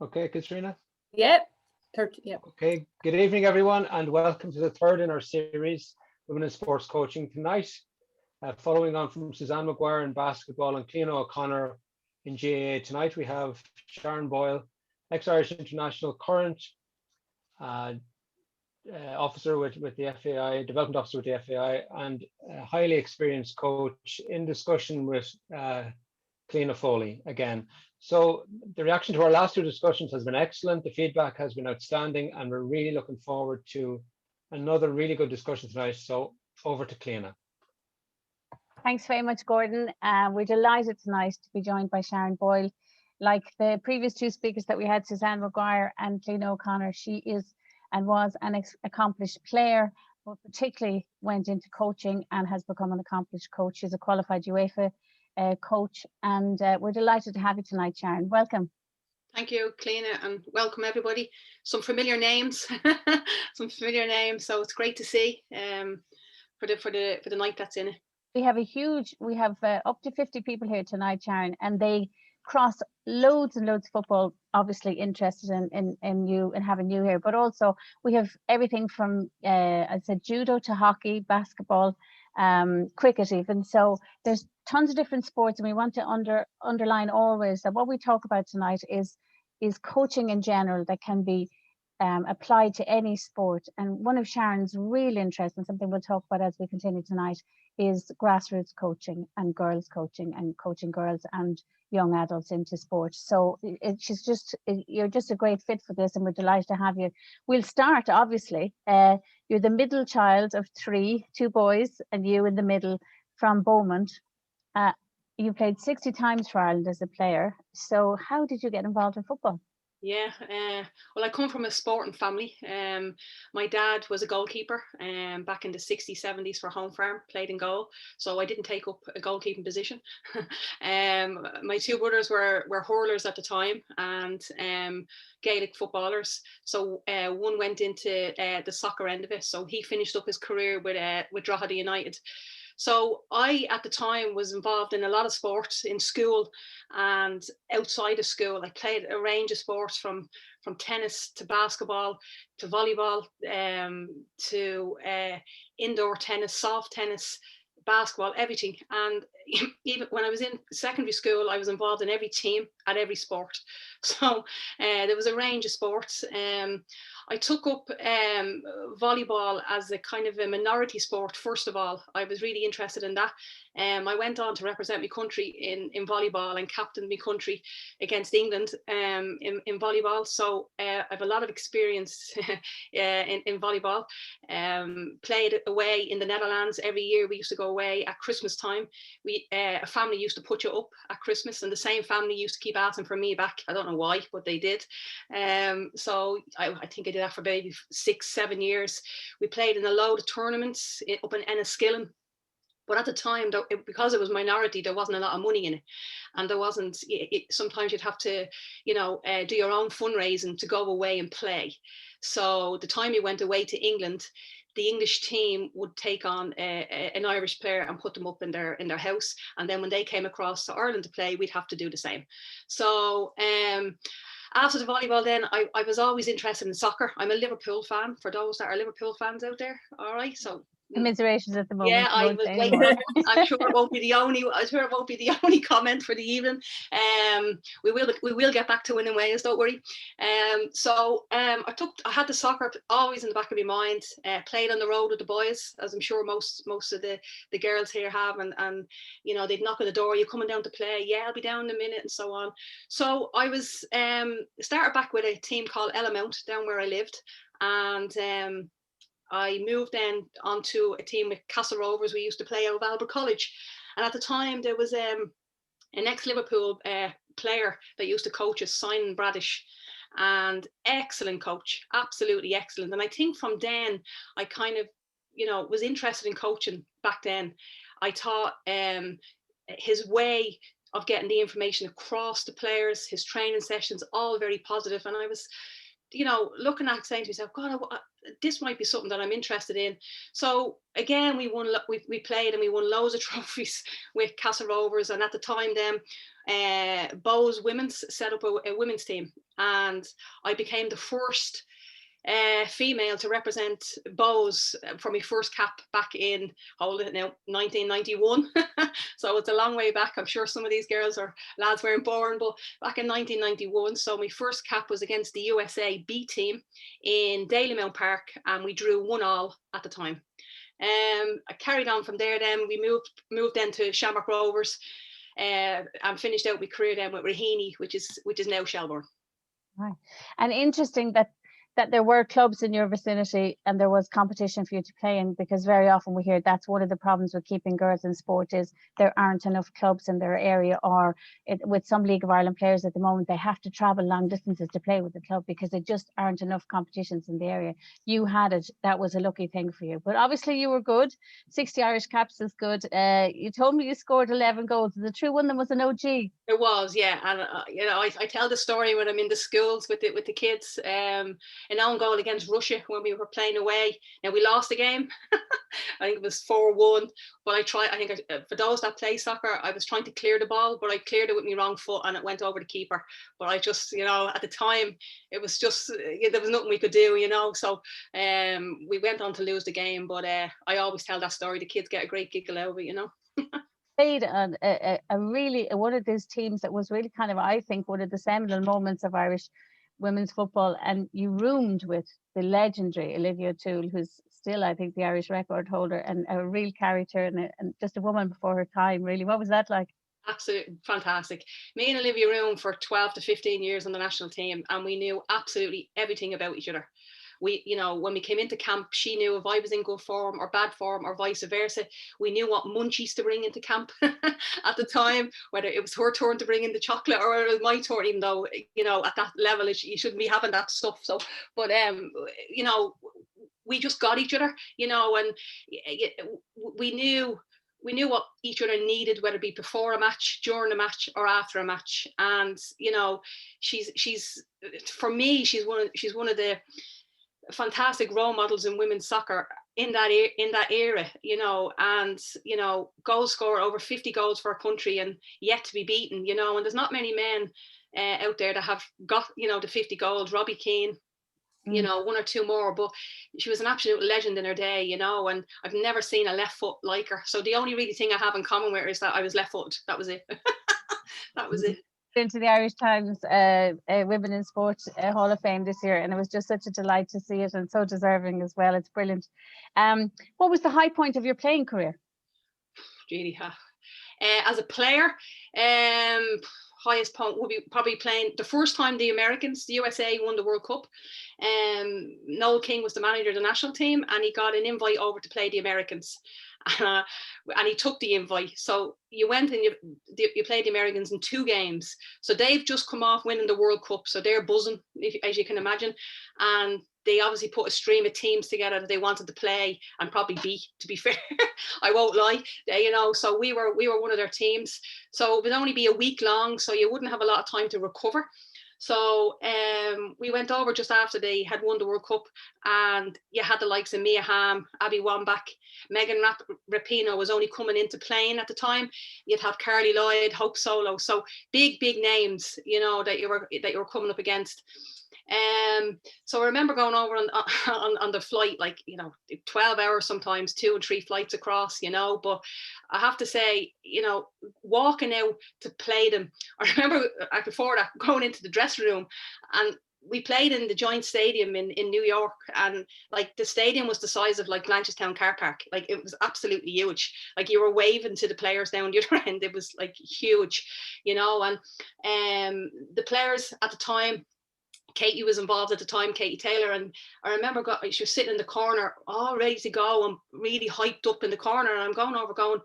Okay, Katrina. Yep. Yep. Okay, good evening, everyone, and welcome to the third in our series, Women in Sports Coaching. Tonight, following on from Suzanne McGuire in basketball and Cleona O'Connor in GAA, tonight we have Sharon Boyle, ex-Irish international, current officer with the FAI, development officer with the FAI, and a highly experienced coach in discussion with Cleona Foley again. So the reaction to our last two discussions has been excellent. The feedback has been outstanding, and we're really looking forward to another really good discussion tonight. So over to Cleona. Thanks very much, Gordon. We're delighted tonight to be joined by Sharon Boyle. Like the previous two speakers that we had, Suzanne McGuire and Cleona O'Connor, she is and was an accomplished player, but particularly went into coaching and has become an accomplished coach. She's a qualified UEFA coach, and we're delighted to have you tonight, Sharon. Welcome. Thank you, Cleona, and welcome everybody. Some familiar names, so it's great to see for the night that's in it. We have up to 50 people here tonight, Sharon, and they cross loads and loads of football, obviously interested in you and having you here, but also we have everything from I said judo to hockey, basketball, cricket even. So there's tons of different sports, and we want to underline always that what we talk about tonight is coaching in general that can be applied to any sport. And one of Sharon's really interesting, something we'll talk about as we continue tonight, is grassroots coaching and girls coaching and coaching girls and young adults into sport. So you're just a great fit for this, and we're delighted to have you. We'll start, obviously. You're the middle child of two boys, and you in the middle, from Beaumont. You played 60 times for Ireland as a player. So how did you get involved in football? Yeah, well, I come from a sporting family. My dad was a goalkeeper back in the 60s, 70s for Home Farm, played in goal. So I didn't take up a goalkeeping position. My two brothers were hurlers at the time and Gaelic footballers. So one went into the soccer end of it. So he finished up his career with Drogheda United. So I, at the time, was involved in a lot of sports in school and outside of school. I played a range of sports from tennis to basketball to volleyball to indoor tennis, soft tennis, basketball, everything. And even when I was in secondary school, I was involved in every team at every sport. So there was a range of sports. I took up volleyball as a kind of a minority sport. First of all, I was really interested in that. I went on to represent my country in volleyball and captained my country against England in volleyball. So I have a lot of experience in volleyball. Played away in the Netherlands every year. We used to go away at Christmas time. A family used to put you up at Christmas, and the same family used to keep asking for me back. I don't know why, but they did. So I think I did that for maybe 6-7 years. We played in a load of tournaments up in Enniskillen. But at the time, because it was minority, there wasn't a lot of money in it. And there wasn't, sometimes you'd have to, do your own fundraising to go away and play. So the time you went away to England, the English team would take on an Irish player and put them up in their house. And then when they came across to Ireland to play, we'd have to do the same. So after the volleyball, then I was always interested in soccer. I'm a Liverpool fan, for those that are Liverpool fans out there. All right. So commiserations at the moment. Yeah, I was waiting. I'm sure it won't be the only comment for the evening. We will get back to winning ways, don't worry. I had the soccer always in the back of my mind. Played on the road with the boys, as I'm sure most of the girls here have, and they'd knock on the door. You coming down to play? Yeah, I'll be down in a minute, and so on. So I was started back with a team called Elamount down where I lived, and I moved then onto a team with Castle Rovers. We used to play out of Albert College. And at the time, there was an ex-Liverpool player that used to coach us, Simon Bradish, and excellent coach, absolutely excellent. And I think from then, I kind of, was interested in coaching back then. I thought his way of getting the information across the players, his training sessions, all very positive. And I was, looking at saying to myself, God, this might be something that I'm interested in. So again, we played and we won loads of trophies with Castle Rovers. And at the time then, Bowes Women's set up a women's team. and I became the first female to represent Bows for my first cap back in, hold it now, 1991. So it's a long way back. I'm sure some of these girls or lads weren't born, but back in 1991. So my first cap was against the USA B team in Dalymount Park, and we drew 1-1 at the time. I carried on from there. Then we moved then to Shamrock Rovers, and finished out my career then with Raheny, which is now Shelbourne. Right. And interesting that there were clubs in your vicinity and there was competition for you to play in, because very often we hear that's one of the problems with keeping girls in sport is there aren't enough clubs in their area, or with some League of Ireland players at the moment, they have to travel long distances to play with the club because there just aren't enough competitions in the area. You had it. That was a lucky thing for you. But obviously you were good. 60 Irish caps is good. You told me you scored 11 goals. The true one of them was an OG. It was, yeah. And I tell the story when I'm in the schools with the kids. An own goal against Russia when we were playing away. Now we lost the game. I think it was 4-1. But for those that play soccer, I was trying to clear the ball, but I cleared it with my wrong foot and it went over the keeper. But I just, at the time, it was just, there was nothing we could do, So we went on to lose the game. But I always tell that story. The kids get a great giggle out of it, Played on one of those teams that was really kind of, I think, one of the seminal moments of Irish women's football, and you roomed with the legendary Olivia O'Toole, who's still, I think, the Irish record holder and a real character and just a woman before her time, really. What was that like? Absolutely fantastic. Me and Olivia roomed for 12 to 15 years on the national team, and we knew absolutely everything about each other. We, when we came into camp, she knew if I was in good form or bad form or vice versa. We knew what munchies to bring into camp at the time, whether it was her turn to bring in the chocolate or it was my turn, even though, at that level, you shouldn't be having that stuff. So, but, we just got each other, and we knew what each other needed, whether it be before a match, during a match, or after a match. And she's for me, she's one of the fantastic role models in women's soccer in that era, and goal scorer, over 50 goals for our country and yet to be beaten, and there's not many men out there that have got the 50 goals. Robbie Keane, one or two more, but she was an absolute legend in her day, and I've never seen a left foot like her. So the only really thing I have in common with her is that I was left footed. That was it. That was it. Into the Irish Times Women in Sport Hall of Fame this year, and it was just such a delight to see it, and so deserving as well. It's brilliant. What was the high point of your playing career? Really, as a player, highest point would be probably playing the first time the USA won the World Cup. Noel King was the manager of the national team, and he got an invite over to play the Americans. And he took the invite. So you went and you played the Americans in 2 games. So they've just come off winning the World Cup, so they're buzzing, as you can imagine. And they obviously put a stream of teams together that they wanted to play and probably beat, to be fair. I won't lie, so we were one of their teams. So it would only be a week long, so you wouldn't have a lot of time to recover. So we went over just after they had won the World Cup, and you had the likes of Mia Hamm, Abby Wambach, Megan Rapinoe was only coming into playing at the time. You'd have Carly Lloyd, Hope Solo, so big names, that you were coming up against. So I remember going over on the flight, 12 hours sometimes, 2 and 3 flights across, but I have to say, walking out to play them. I remember before that going into the dressing room, and we played in the Giant Stadium in New York, and the stadium was the size of Blanchardstown Car Park. It was absolutely huge. You were waving to the players down the other end. It was huge, and the players at the time, Katie was involved at the time, Katie Taylor, and I remember she was sitting in the corner all ready to go and really hyped up in the corner, and I'm going over going,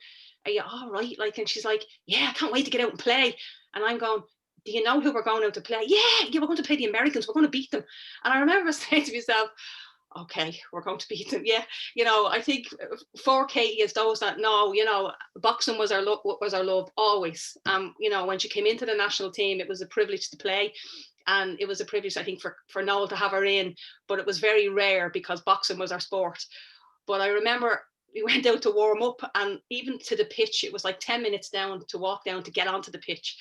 are you all right? And she's like, yeah, I can't wait to get out and play. And I'm going, do you know who we're going out to play? Yeah, we're going to play the Americans, we're going to beat them. And I remember saying to myself, okay, we're going to beat them. Yeah, I think for Katie, as those that know, boxing was our love always. When she came into the national team, it was a privilege to play. And it was a privilege, I think, for Noel to have her in, but it was very rare because boxing was our sport. But I remember we went out to warm up, and even to the pitch, it was 10 minutes down to walk down to get onto the pitch.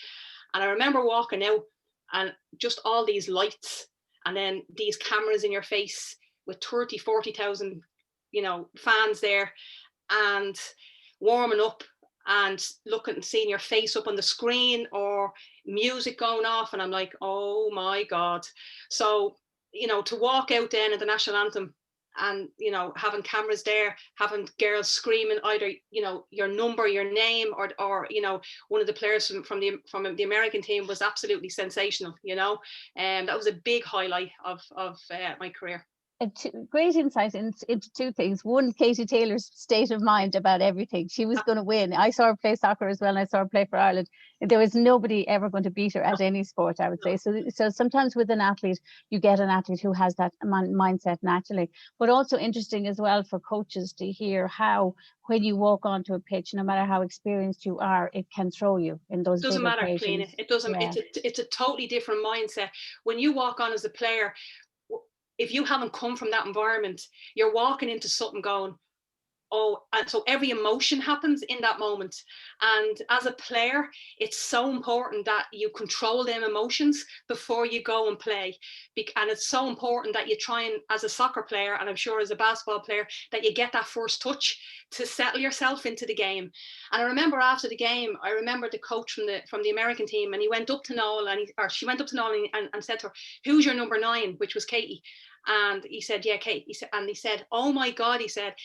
And I remember walking out, and just all these lights, and then these cameras in your face with 30, 40,000, fans there, and warming up and looking and seeing your face up on the screen, or music going off, and I'm like, oh my God. So, to walk out then at the national anthem, and having cameras there, having girls screaming either your number, your name, or one of the players from the American team was absolutely sensational, and that was a big highlight of my career. Great insight into two things. One, Katie Taylor's state of mind about everything. She was going to win. I saw her play soccer as well, and I saw her play for Ireland. There was nobody ever going to beat her at any sport, I would say. So sometimes with an athlete, you get an athlete who has that mindset naturally. But also interesting as well for coaches to hear how, when you walk onto a pitch, no matter how experienced you are, it can throw you in those doesn't big matter, occasions. Cliona. It doesn't. Yeah. It's a totally different mindset when you walk on as a player. If you haven't come from that environment, you're walking into something going, oh, and so every emotion happens in that moment. And as a player, it's so important that you control them emotions before you go and play. And it's so important that you try and, as a soccer player, and I'm sure as a basketball player, that you get that first touch to settle yourself into the game. And I remember after the game, I remember the coach from the American team, and he went up to Noel, she went up to Noel and said to her, "Who's your number 9?" which was Katie. And he said, "Yeah, Kate." He said, "Oh my God," he said,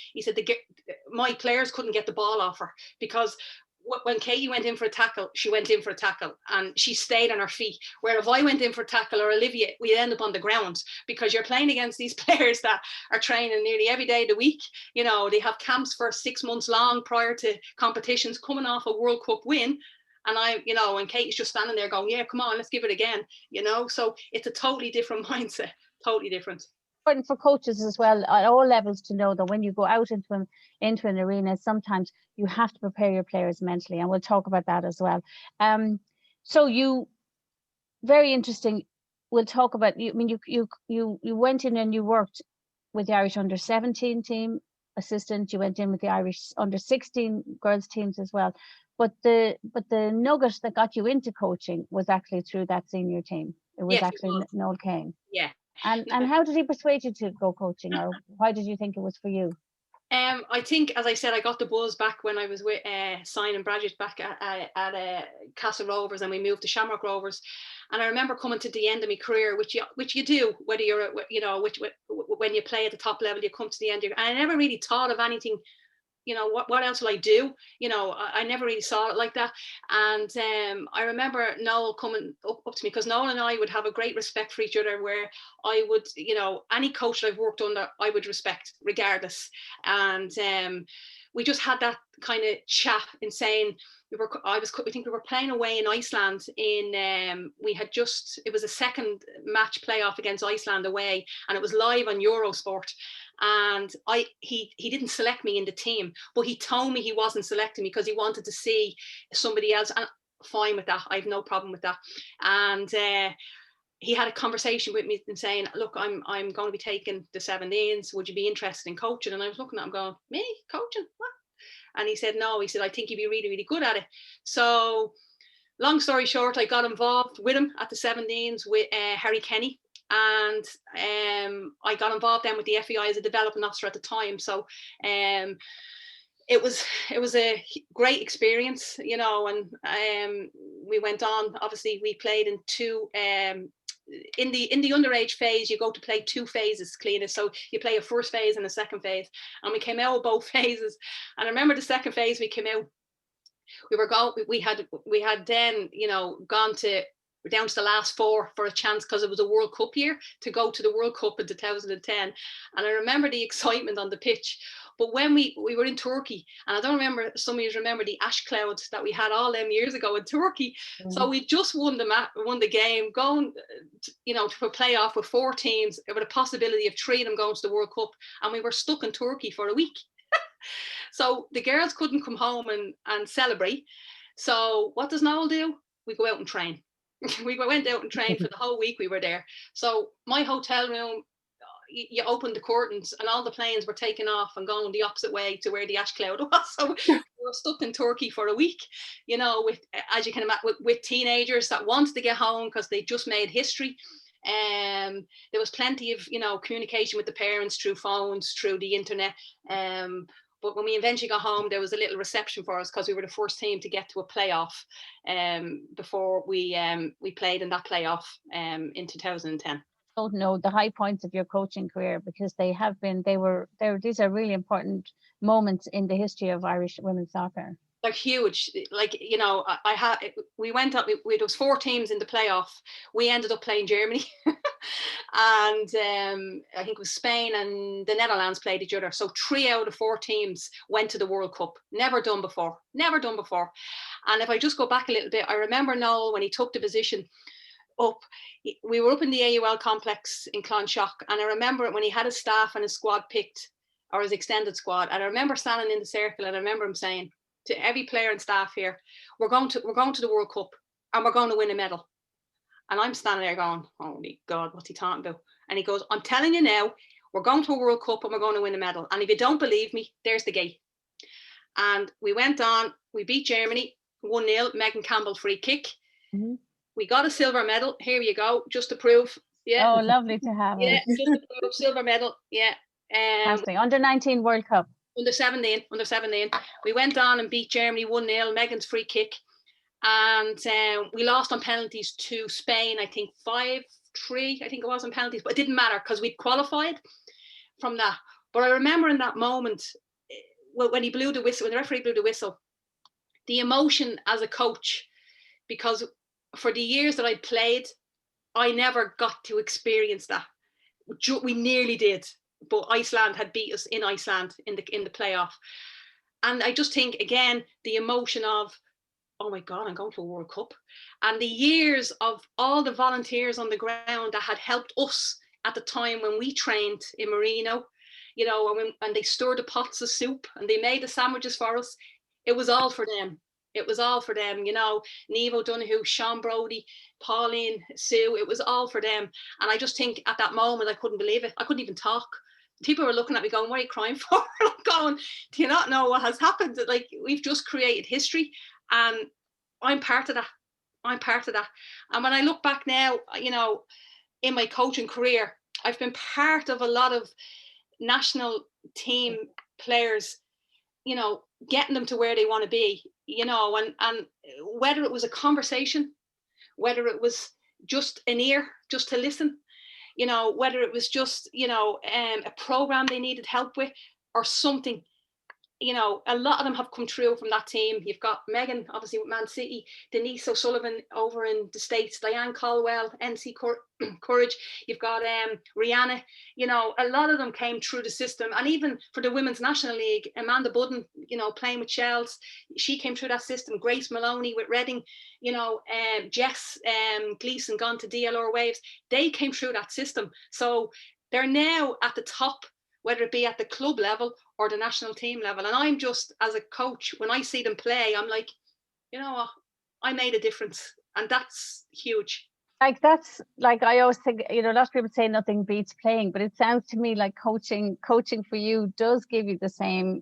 my players couldn't get the ball off her, because when Katie went in for a tackle, she went in for a tackle and she stayed on her feet. Where if I went in for a tackle, or Olivia, we'd end up on the ground, because you're playing against these players that are training nearly every day of the week. They have camps for 6 months long prior to competitions, coming off a World Cup win. And and Katie's just standing there going, "Yeah, come on, let's give it again." So it's a totally different mindset, totally different. Important for coaches as well at all levels to know that when you go out into an arena, sometimes you have to prepare your players mentally, and we'll talk about that as well. So you, very interesting. We'll talk about you. I mean, you went in and you worked with the Irish under-17 team assistant. You went in with the Irish under-16 girls teams as well. But the nugget that got you into coaching was actually through that senior team. It was actually Noel Kane. Yeah. And how did he persuade you to go coaching, or why did you think it was for you? I think, as I said, I got the buzz back when I was with Sign and Bradgett back at Castle Rovers, and we moved to Shamrock Rovers. And I remember coming to the end of my career, which you do, whether you're when you play at the top level, you come to the end. And I never really thought of anything. What else will I do? I never really saw it like that. And I remember Noel coming up to me, because Noel and I would have a great respect for each other, where I would, any coach that I've worked under, I would respect regardless. And we just had that kind of chat in saying, I think we were playing away in Iceland it was a second match playoff against Iceland away, and it was live on Eurosport. And he didn't select me in the team, but he told me he wasn't selecting me because he wanted to see somebody else. And fine with that, I have no problem with that. And he had a conversation with me and saying, "Look, I'm going to be taking the 17s. Would you be interested in coaching?" And I was looking at him going, "Me coaching? What?" And he said, "No." He said, "I think you'd be really, really good at it." So long story short, I got involved with him at the 17s with Harry Kenny. And I got involved then with the FAI as a development officer at the time. So it was a great experience, and we went on. Obviously, we played in two. In the underage phase, you go to play 2 phases, Cliona. So you play a first phase and a second phase, and we came out of both phases. And I remember the second phase we came out. We had then gone down to the last 4 for a chance, because it was a World Cup year, to go to the World Cup in 2010. And I remember the excitement on the pitch. But when we were in Turkey, and I don't remember, some of you remember the ash clouds that we had all them years ago in Turkey. Mm-hmm. So we just won the game, going to a playoff with 4 teams, with a possibility of 3 of them going to the World Cup. And we were stuck in Turkey for a week. So the girls couldn't come home and celebrate. So what does Noel do? We go out and train. We went out and trained for the whole week we were there. So my hotel room, you opened the curtains and all the planes were taking off and going the opposite way to where the ash cloud was. So were stuck in Turkey for a week, with, as you can imagine, with teenagers that wanted to get home because they just made history. There was plenty of, communication with the parents through phones, through the internet. But when we eventually got home, there was a little reception for us because we were the first team to get to a playoff before we played in that playoff in 2010. Don't know the high points of your coaching career, because these are really important moments in the history of Irish women's soccer. They're huge. Like, we went up, there was 4 teams in the playoff. We ended up playing Germany. And I think it was Spain and the Netherlands played each other. So 3 out of 4 teams went to the World Cup. Never done before. And if I just go back a little bit, I remember Noel, when he took the position up, we were up in the AUL complex in Clonshock, and I remember when he had his staff and his squad picked, or his extended squad, and I remember standing in the circle, and I remember him saying to every player and staff here, we're going to the World Cup and we're going to win a medal. And I'm standing there going, holy God, what's he talking about? And he goes, I'm telling you now, we're going to a World Cup and we're going to win a medal. And if you don't believe me, there's the gate. And we went on, we beat Germany 1-0, Megan Campbell free kick. Mm-hmm. We got a silver medal. Here you go, just to prove. Yeah. Oh, lovely to have it. Yeah, just to prove, silver medal. Yeah. Under 19 World Cup. Under 17. We went on and beat Germany 1-0, Megan's free kick. And we lost on penalties to Spain, I think 5-3, I think it was on penalties, but it didn't matter because we'd qualified from that. But I remember in that moment, when he blew the whistle, when the referee blew the whistle, the emotion as a coach, because for the years that I played, I never got to experience that. We nearly did, but Iceland had beat us in Iceland in the playoff. And I just think, again, the emotion of, oh my God, I'm going to a World Cup. And the years of all the volunteers on the ground that had helped us at the time when we trained in Marino, and they stirred the pots of soup and they made the sandwiches for us. It was all for them. Niamh O'Donoghue, Sean Brody, Pauline, Sue, it was all for them. And I just think at that moment, I couldn't believe it. I couldn't even talk. People were looking at me going, what are you crying for? I'm going, do you not know what has happened? Like, we've just created history. And I'm part of that. And when I look back now, in my coaching career, I've been part of a lot of national team players, getting them to where they want to be, and whether it was a conversation, whether it was just an ear, just to listen, whether it was just, a program they needed help with or something. A lot of them have come through from that team. You've got Megan, obviously with Man City, Denise O'Sullivan over in the States, Diane Caldwell, NC Courage. You've got Rihanna. A lot of them came through the system. And even for the Women's National League, Amanda Budden, playing with Shells, she came through that system. Grace Maloney with Reading, Jess Gleeson gone to DLR Waves. They came through that system. So they're now at the top, whether it be at the club level or the national team level. And I'm just, as a coach, when I see them play, I'm like, you know what, I made a difference. And that's huge. Like, that's like, I always think, lots of people say nothing beats playing, but it sounds to me like coaching for you does give you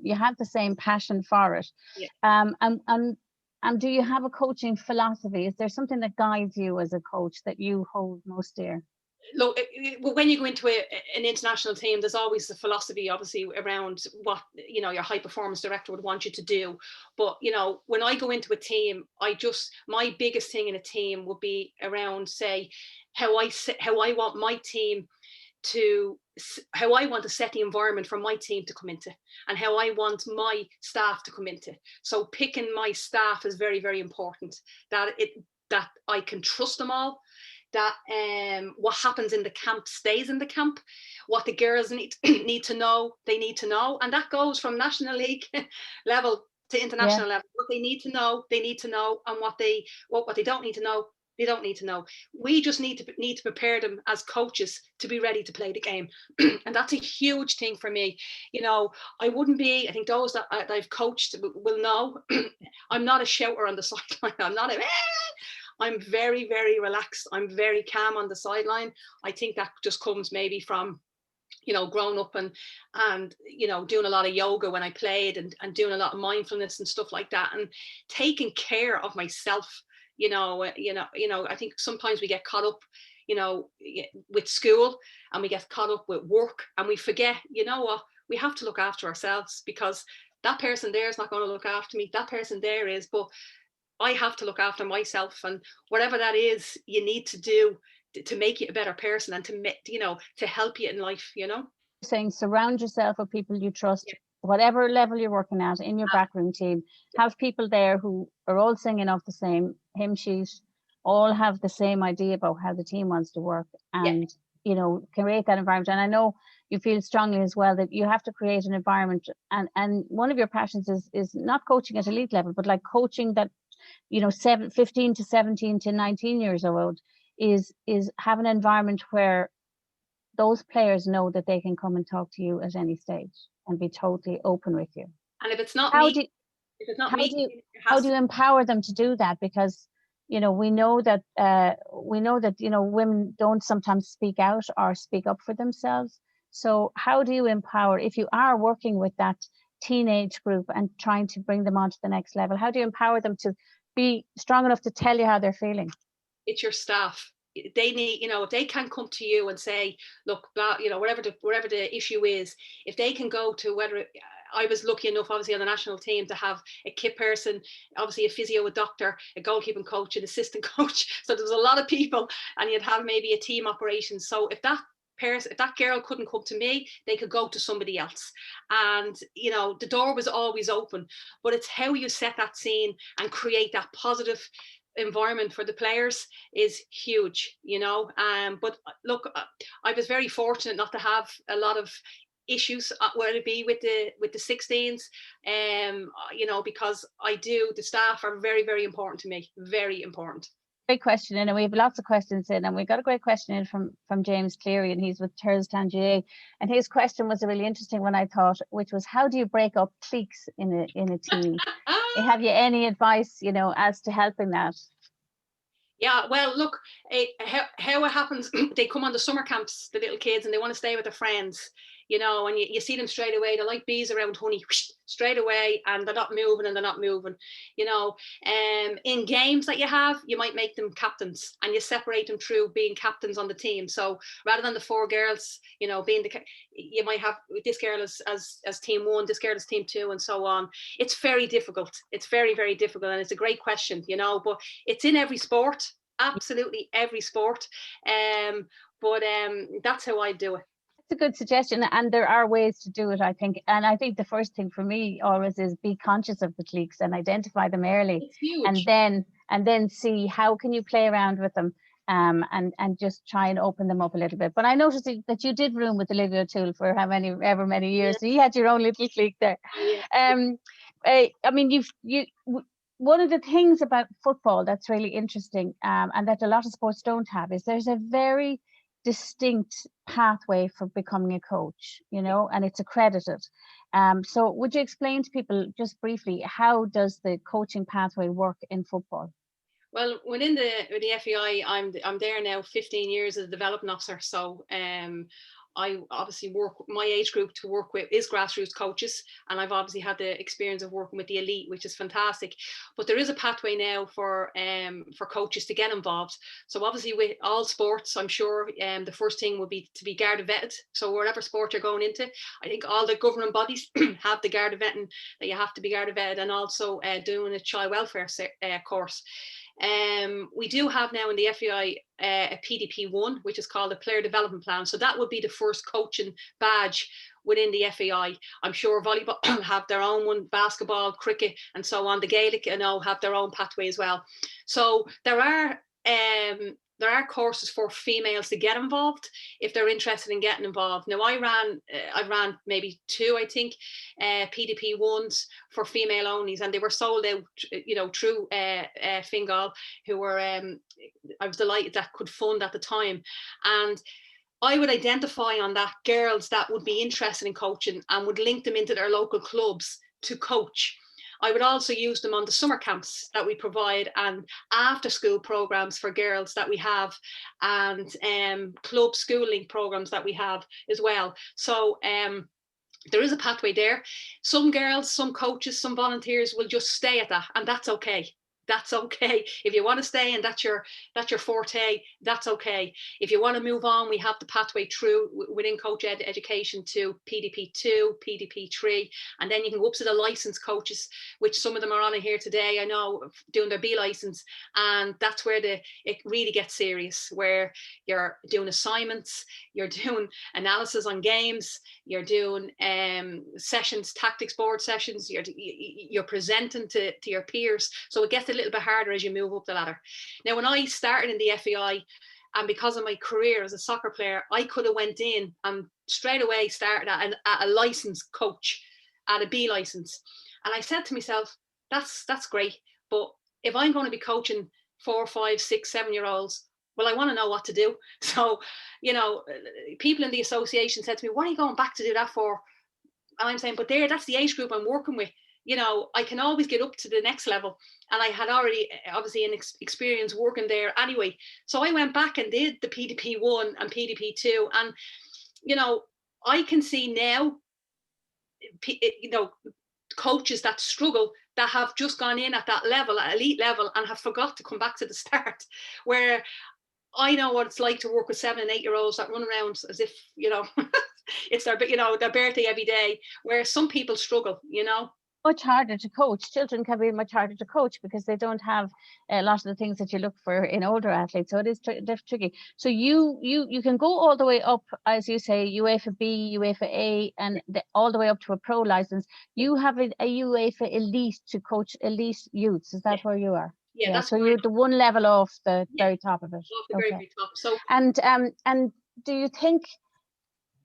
you have the same passion for it. Yeah. And do you have a coaching philosophy? Is there something that guides you as a coach that you hold most dear? Look, when you go into an international team, there's always the philosophy, obviously, around what your high performance director would want you to do. But when I go into a team, my biggest thing in a team would be around, say, how I want my team to, how I want to set the environment for my team to come into, and how I want my staff to come into. So picking my staff is very, very important. That I can trust them all. That what happens in the camp stays in the camp. What the girls need to know, they need to know. And that goes from National League level to international level. What they need to know, they need to know. And what they don't need to know, they don't need to know. We just need to prepare them as coaches to be ready to play the game. And that's a huge thing for me. I wouldn't be, I think those that I've coached will know, I'm not a shouter on the sideline. I'm very, very relaxed. I'm very calm on the sideline. I think that just comes maybe from you know, growing up and you know, doing a lot of yoga when I played, and doing a lot of mindfulness and stuff like that, and taking care of myself. I think sometimes we get caught up, you know, with school, and we get caught up with work, and we forget, you know what, we have to look after ourselves, because that person there is not going to look after me. That person there is, but I have to look after myself, and whatever that is, you need to do to make you a better person, and to make, you know, to help you in life, you know. Saying surround yourself with people you trust, Yeah. whatever level you're working at in your backroom team. Have people there who are all singing off the same hymn sheet, all have the same idea about how the team wants to work, and you know, create that environment. And I know you feel strongly as well that you have to create an environment, and one of your passions is not coaching at elite level, but like coaching that, you know, 15 to 17 to 19 years old, is have an environment where those players know that they can come and talk to you at any stage and be totally open with you. And if it's not How me, do if it's not how me, do you it how has do you to. empower them to do that? Because you know, we know that you know, women don't sometimes speak out or speak up for themselves. So how do you empower, if you are working with that teenage group and trying to bring them on to the next level, how do you empower them to be strong enough to tell you how they're feeling? It's your staff. They need, you know, if they can come to you and say, look, blah, you know, whatever the issue is, if they can go to, whether I was lucky enough, obviously, on the national team to have a kit person, obviously a physio, a doctor, a goalkeeping coach, an assistant coach. So there was a lot of people, and you'd have maybe a team operation. So if that person, if that girl couldn't come to me, they could go to somebody else. And, you know, the door was always open, but it's how you set that scene and create that positive environment for the players is huge, you know. But look, I was very fortunate not to have a lot of issues, whether it be with the 16s, you know, because the staff are very, very important to me, very important. Great question in, and we have lots of questions in, and we got a great question in from James Cleary, and he's with Terz Tangier, and his question was a really interesting one, I thought, which was, how do you break up cliques in a team? Have you any advice, you know, as to helping that? Yeah, well, look, how it happens, they come on the summer camps, the little kids, and they want to stay with their friends, you know, and you see them straight away. They're like bees around honey, straight away, and they're not moving, you know. In games that you have, you might make them captains, and you separate them through being captains on the team. So rather than the four girls, you know, you might have this girl as team one, this girl as team two, and so on. It's very difficult. It's very, very difficult, and it's a great question, you know, but it's in every sport. Absolutely every sport. But that's how I do it. It's a good suggestion, and there are ways to do it, I think. And I think the first thing for me always is be conscious of the cliques and identify them early. It's huge. And then see how can you play around with them, and just try and open them up a little bit. But I noticed that you did room with Olivia O'Toole for ever many years. Yeah. So you had your own little clique there. Yeah. I mean, one of the things about football that's really interesting, and that a lot of sports don't have, is there's a very distinct pathway for becoming a coach, you know, and it's accredited. So would you explain to people just briefly, how does the coaching pathway work in football? Well, within the FAI, I'm there now 15 years as a development officer. So I obviously my age group to work with is grassroots coaches, and I've obviously had the experience of working with the elite, which is fantastic. But there is a pathway now for coaches to get involved. So obviously with all sports, I'm sure the first thing would be to be Garda vetted. So whatever sport you're going into, I think all the governing bodies have the Garda vetting, that you have to be Garda vetted, and also doing a child welfare course. We do have now in the FAI a PDP1, which is called a player development plan. So that would be the first coaching badge within the FAI. I'm sure volleyball have their own one, basketball, cricket, and so on. The Gaelic, I know, have their own pathway as well. So there are courses for females to get involved if they're interested in getting involved. Now, I ran maybe 2, I think, PDP ones for female onlys, and they were sold out, you know, through Fingal, who were I was delighted that could fund at the time. And I would identify on that girls that would be interested in coaching and would link them into their local clubs to coach. I would also use them on the summer camps that we provide, and after school programs for girls that we have, and club schooling programs that we have as well. So there is a pathway there. Some girls, some coaches, some volunteers will just stay at that, and that's okay. That's okay. If you want to stay and that's your forte, that's okay. If you want to move on, we have the pathway through within coach education to PDP2, PDP3, and then you can go up to the licensed coaches, which some of them are on here today, I know, doing their B license, and that's where it really gets serious, where you're doing assignments, you're doing analysis on games, you're doing sessions, tactics board sessions, you're presenting to your peers. So it gets a little bit harder as you move up the ladder. Now, when I started in the FAI, and because of my career as a soccer player, I could have went in and straight away started at a licensed coach, at a B license. And I said to myself, that's great. But if I'm going to be coaching 4, 5, 6, 7-year-olds, well, I want to know what to do. So, you know, people in the association said to me, what are you going back to do that for? And I'm saying, but that's the age group I'm working with. You know, I can always get up to the next level. And I had already, obviously, an experience working there anyway. So I went back and did the PDP1 and PDP2. And, you know, I can see now, you know, coaches that struggle, that have just gone in at that level, at elite level, and have forgot to come back to the start, where I know what it's like to work with 7 and 8-year-olds that run around as if, you know, it's their, you know, their birthday every day, where some people struggle, you know. Much harder to coach. Children can be much harder to coach because they don't have a lot of the things that you look for in older athletes. So it is tricky. So you can go all the way up, as you say, UEFA B, UEFA A, and all the way up to a pro license. You have a UEFA elite to coach elite youths. Is that where you are? Yeah, that's so you're the one level off the very top of it. Off the very, very top. So and do you think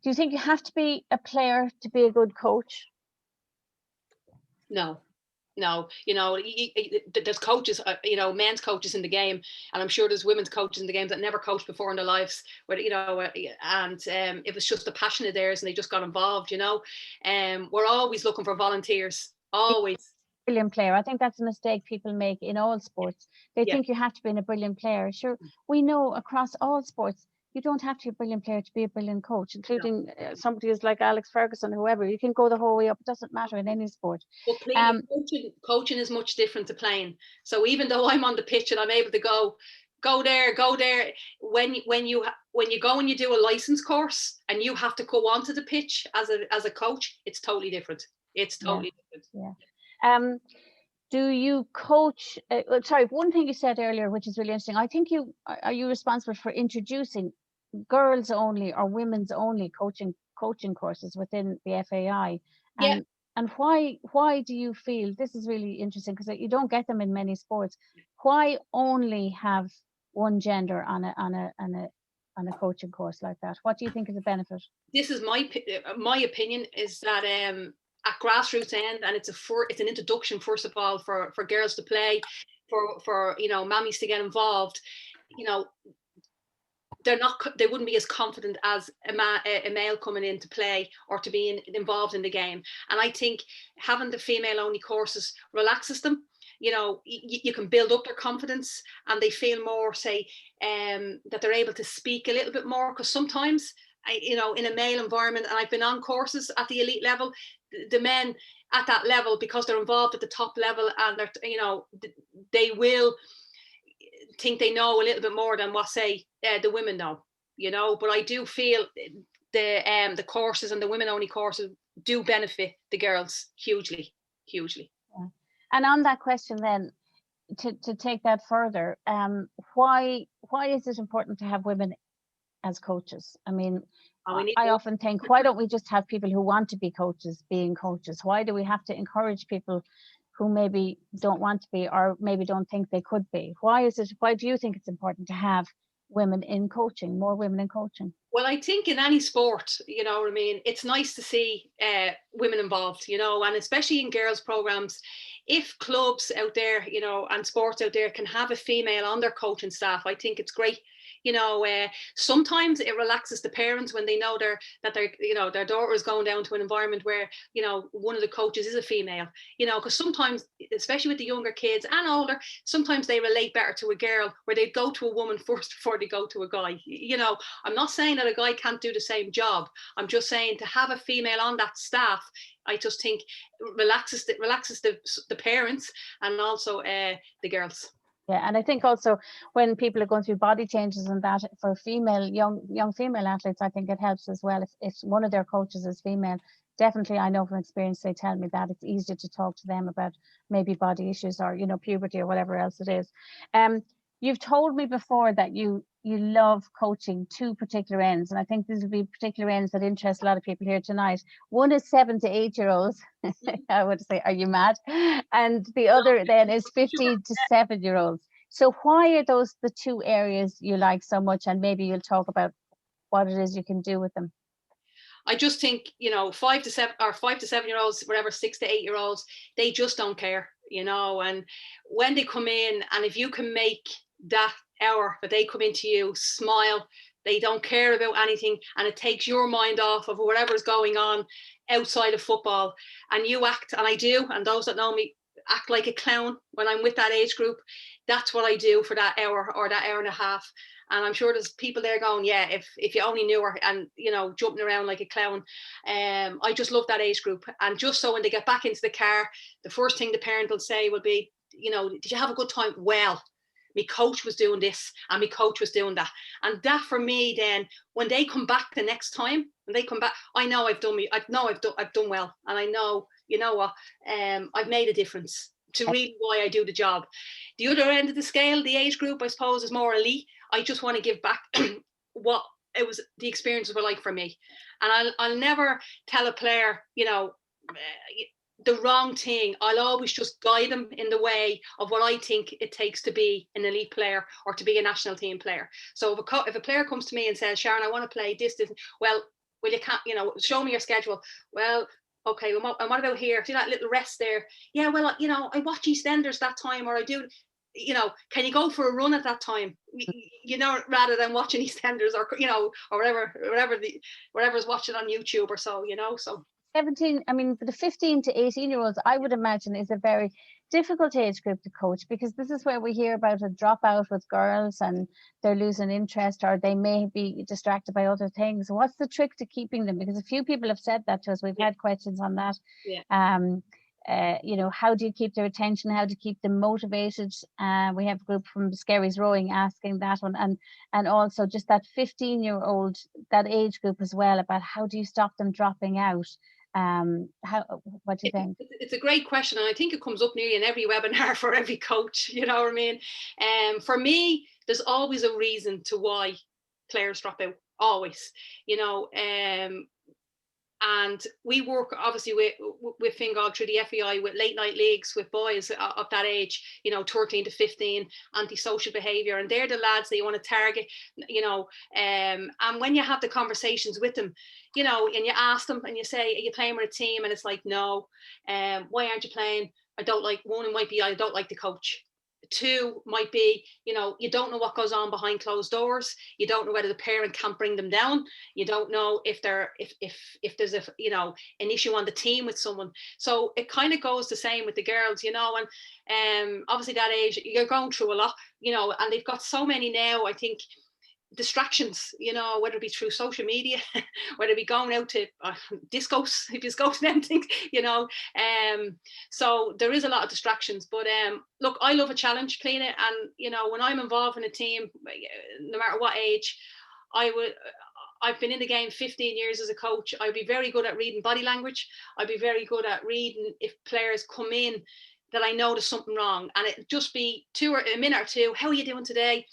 you have to be a player to be a good coach? No, you know, there's coaches, you know, men's coaches in the game, and I'm sure there's women's coaches in the game that never coached before in their lives, where, you know, and it was just a passion of theirs and they just got involved, you know. We're always looking for volunteers, always. Brilliant player. I think that's a mistake people make in all sports. They think you have to be a brilliant player. Sure, we know across all sports, you don't have to be a brilliant player to be a brilliant coach, including somebody who's like Alex Ferguson, whoever. You can go the whole way up. It doesn't matter in any sport. But coaching is much different to playing. So even though I'm on the pitch and I'm able to go there, when you go and you do a license course and you have to go onto the pitch as a coach, it's totally different. It's totally different. Yeah. Do you coach? Sorry, one thing you said earlier, which is really interesting. I think are you responsible for introducing girls only or women's only coaching courses within the FAI? And why do you feel this is really interesting, because you don't get them in many sports? Why only have one gender on a coaching course like that? What do you think is the benefit? This is my opinion, is that at grassroots end, and it's an introduction, first of all, for girls to play, for you know, mammies to get involved. You know, they wouldn't be as confident as a male coming in to play or to be involved in the game. And I think having the female only courses relaxes them. You know, you can build up their confidence, and they feel more, say, that they're able to speak a little bit more, because sometimes, you know, in a male environment, and I've been on courses at the elite level, the men at that level, because they're involved at the top level, and they're, you know, they will think they know a little bit more than what, say, the women know, you know. But I do feel the courses and the women only courses do benefit the girls hugely. Yeah. And on that question then, to take that further, why is it important to have women as coaches? I mean, I often think, why don't we just have people who want to be coaches being coaches? Why do we have to encourage people who maybe don't want to be, or maybe don't think they could be? Why do you think it's important to have women in coaching, more women in coaching? Well, I think in any sport, you know what I mean, it's nice to see women involved, you know, and especially in girls programs. If clubs out there, you know, and sports out there can have a female on their coaching staff, I think it's great. Sometimes it relaxes the parents when they know that their daughter is going down to an environment where one of the coaches is a female. Because sometimes, especially with the younger kids and older, sometimes they relate better to a girl, where they go to a woman first before they go to a guy. I'm not saying that a guy can't do the same job. I'm just saying to have a female on that staff, I just think relaxes the parents and also the girls. Yeah, and I think also when people are going through body changes and that, for young female athletes, I think it helps as well if one of their coaches is female. Definitely, I know from experience, they tell me that it's easier to talk to them about maybe body issues or puberty or whatever else it is. You've told me before that you love coaching two particular ends, and I think these will be particular ends that interest a lot of people here tonight. One is 7 to 8 year olds. I would say, are you mad? And the other then is 15 to 7 year olds. So why are those the two areas you like so much? And maybe you'll talk about what it is you can do with them. I just think 5 to 7 year olds, whatever, 6 to 8 year olds, they just don't care, and when they come in, and if you can make that hour that they come into you smile, they don't care about anything, and it takes your mind off of whatever's going on outside of football, and you act, and I do, and those that know me act like a clown when I'm with that age group. That's what I do for that hour or that hour and a half. And I'm sure there's people there going, yeah, if you only knew her, and jumping around like a clown. I just love that age group. And just so when they get back into the car, the first thing the parent will say will be, did you have a good time? Well, my coach was doing this and my coach was doing that. And that for me, then when they come back the next time, when they come back, I know I've done well. And I know, what, I've made a difference to really why I do the job. The other end of the scale, the age group, I suppose, is more elite. I just want to give back what it was, the experiences were like for me. And I'll never tell a player, the wrong thing. I'll always just guide them in the way of what I think it takes to be an elite player or to be a national team player. So if a player comes to me and says, Sharon, I want to play this, well, you can't, show me your schedule. Well, okay, and what about here? See that little rest there? Yeah, well, I watch EastEnders that time, or I do, can you go for a run at that time? Rather than watching EastEnders or or whatever's watching on YouTube or so, so. 17, I mean, the 15 to 18 year olds, I would imagine, is a very difficult age group to coach, because this is where we hear about a dropout with girls and they're losing interest, or they may be distracted by other things. What's the trick to keeping them? Because a few people have said that to us. We've had questions on that. How do you keep their attention? How to keep them motivated? We have a group from Skerry's Rowing asking that one, and also just that 15-year-old, that age group as well, about how do you stop them dropping out? What do you think? It's a great question, and I think it comes up nearly in every webinar for every coach. You know what I mean? For me, there's always a reason to why players drop out. Always, and we work obviously with Fingal through the FAI with late night leagues with boys of that age, 13 to 15, antisocial behaviour, and they're the lads that you want to target, and when you have the conversations with them, and you ask them and you say, are you playing with a team? And it's like, no. Why aren't you playing? I don't like, one might be, I don't like the coach. Two might be, you don't know what goes on behind closed doors. You don't know whether the parent can't bring them down. You don't know if there's an issue on the team with someone. So it kind of goes the same with the girls, and obviously that age, you're going through a lot, and they've got so many now, I think, distractions, whether it be through social media, whether it be going out to discos, if you go to them things, so there is a lot of distractions. But look, I love a challenge, playing it, and when I'm involved in a team, no matter what age, I've been in the game 15 years as a coach. I'd be very good at reading body language. I'd be very good at reading if players come in that I know there's something wrong, and it just be a minute or two, how are you doing today?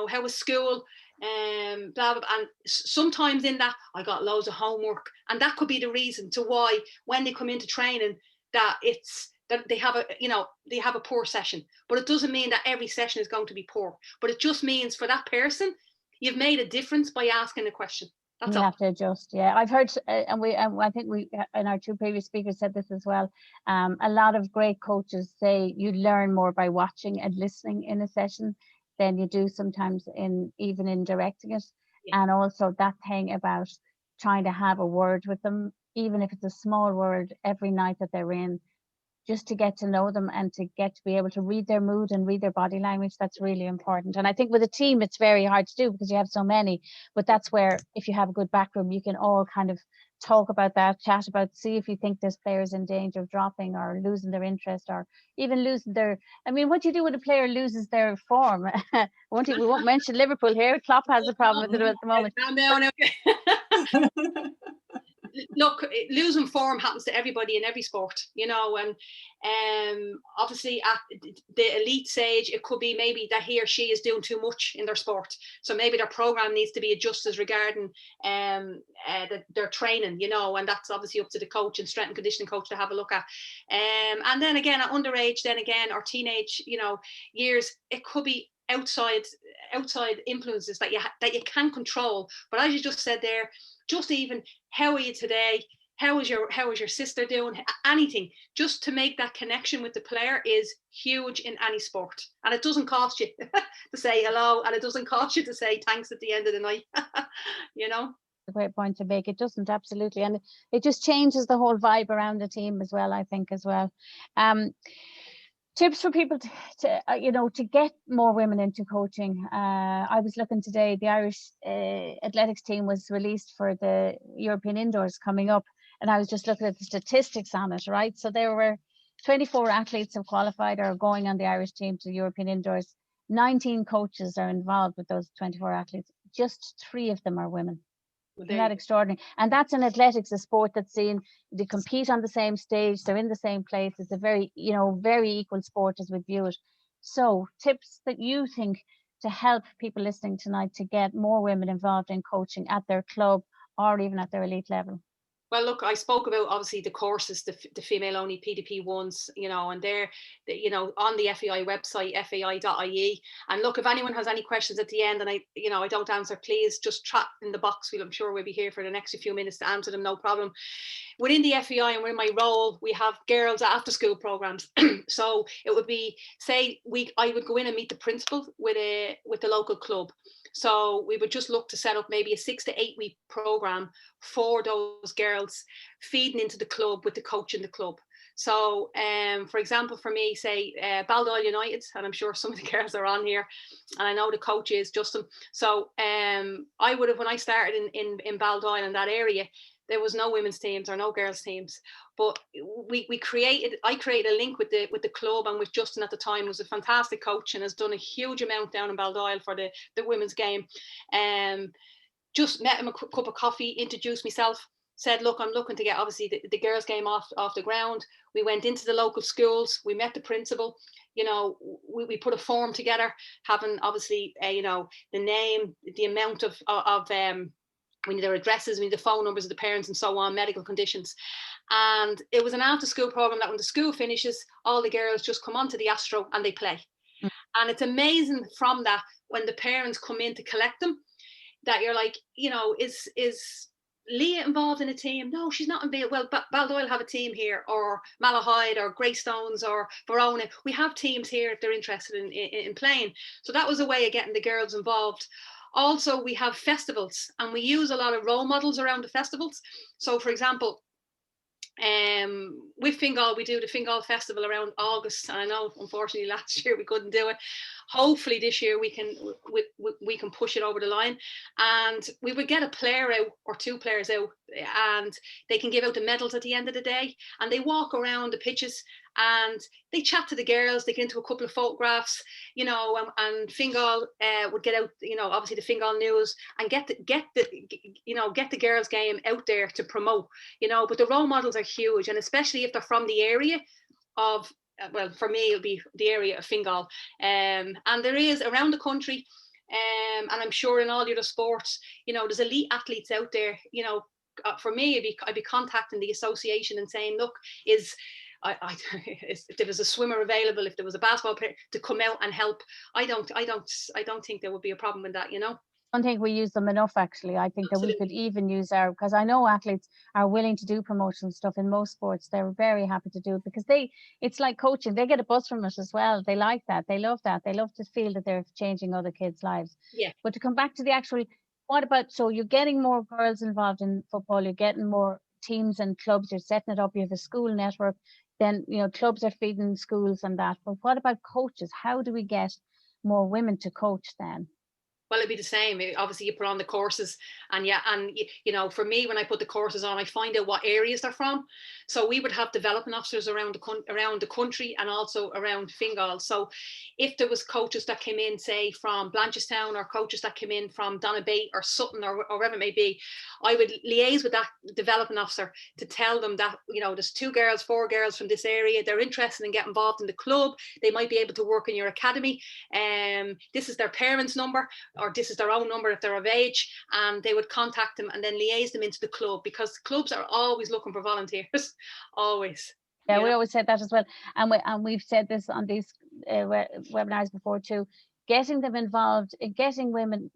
How was school? Blah, blah, blah. And sometimes in that, I got loads of homework, and that could be the reason to why when they come into training that they have a poor session. But it doesn't mean that every session is going to be poor. But it just means for that person, you've made a difference by asking a question. That's all. You have to adjust. Yeah, I've heard, and I think we, and our two previous speakers said this as well. A lot of great coaches say you learn more by watching and listening in a session. than you do sometimes even in directing it. Yeah. And also that thing about trying to have a word with them, even if it's a small word every night that they're in, just to get to know them and to get to be able to read their mood and read their body language. That's really important. And I think with a team, it's very hard to do because you have so many, but that's where, if you have a good backroom, you can all kind of talk about that, chat about, see if you think this player's in danger of dropping or losing their interest, or even losing their, I mean, what do you do when a player loses their form? We won't mention Liverpool here. Klopp has a problem with it at the moment. No. Look, losing form happens to everybody in every sport, you know, and obviously at the elite stage, it could be maybe that he or she is doing too much in their sport. So maybe their program needs to be adjusted regarding their training, you know, and that's obviously up to the coach and strength and conditioning coach to have a look at. And then again, at underage, then again, or teenage, you know, years, it could be outside influences that you can control. But as you just said there, just even, how are you today? How is your sister doing? Anything, just to make that connection with the player is huge in any sport. And it doesn't cost you to say hello, and it doesn't cost you to say thanks at the end of the night. You know? A great point to make. It doesn't, absolutely. And it just changes the whole vibe around the team as well, I think, as well. Tips for people to get more women into coaching. I was looking today, the Irish athletics team was released for the European indoors coming up, and I was just looking at the statistics on it, right? So there were 24 athletes have qualified or are going on the Irish team to the European indoors. 19 coaches are involved with those 24 athletes. Just 3 of them are women. Isn't that extraordinary? And that's in athletics, a sport that's seen, they compete on the same stage, they're in the same place. It's a very, very equal sport as we view it. So tips that you think to help people listening tonight to get more women involved in coaching at their club or even at their elite level? Well, look, I spoke about obviously the courses, the female only PDP ones, you know, and they're, you know, on the FAI website, fai.ie. And look, if anyone has any questions at the end and I don't answer, please just chat in the box. I'm sure we'll be here for the next few minutes to answer them, no problem. Within the FAI and within my role, we have girls after school programs. So it would be, say, I would go in and meet the principal with the local club. So we would just look to set up maybe a 6 to 8 week program for those girls, feeding into the club with the coach in the club. So, for example, for me, say Baldoyle United, and I'm sure some of the girls are on here, and I know the coach is Justin. So I would have, when I started in Baldoyle in that area, there was no women's teams or no girls teams, but I created a link with the club, and with Justin at the time, was a fantastic coach and has done a huge amount down in Baldoyle for the women's game. Just met him a cup of coffee, introduced myself, said, look, I'm looking to get obviously the girls game off the ground. We went into the local schools, we met the principal, you know, we put a form together, having obviously the name, the amount of we need their addresses, we need the phone numbers of the parents and so on, medical conditions. And it was an after school program that when the school finishes, all the girls just come onto the Astro and they play. And it's amazing from that, when the parents come in to collect them, that you're like, you know, is Leah involved in a team? No, she's not involved. Well, Baldoyle have a team here, or Malahide, or Greystones, or Verona. We have teams here if they're interested in playing. So that was a way of getting the girls involved. Also, we have festivals, and we use a lot of role models around the festivals. So, for example, with Fingal, we do the Fingal Festival around August, and I know unfortunately last year we couldn't do it. Hopefully this year we can push it over the line, and we would get a player out or 2 players out, and they can give out the medals at the end of the day, and they walk around the pitches and they chat to the girls, they get into a couple of photographs, you know, and Fingal would get out, you know, obviously the Fingal news, and get the girls game out there to promote, you know. But the role models are huge, and especially if they're from the area of, well, for me it'll be the area of Fingal, and there is around the country, and I'm sure in all the other sports, you know, there's elite athletes out there, you know. For me, I'd be contacting the association and saying, look, if there was a swimmer available, if there was a basketball player to come out and help, I don't think there would be a problem with that, you know. don't think we use them enough, actually. I think that we could even use our, because I know athletes are willing to do promotional stuff in most sports. They're very happy to do it because it's like coaching. They get a buzz from it as well. They like that. They love that. They love to feel that they're changing other kids' lives. Yeah. But to come back to the actual, what about, so you're getting more girls involved in football, you're getting more teams and clubs, you're setting it up, you have a school network, then, you know, clubs are feeding schools and that. But what about coaches? How do we get more women to coach then? Well, it'd be the same. Obviously, you put on the courses, and you know, for me, when I put the courses on, I find out what areas they're from. So we would have development officers around the country and also around Fingal. So if there was coaches that came in, say from Blanchardstown, or coaches that came in from Donabate or Sutton or wherever it may be, I would liaise with that development officer to tell them that, you know, there's 4 girls from this area. They're interested in getting involved in the club. They might be able to work in your academy. This is their parents' number, or this is their own number if they're of age, and they would contact them and then liaise them into the club, because clubs are always looking for volunteers, always. Yeah, we always said that as well, and we've said this on these webinars before too. Getting them involved, getting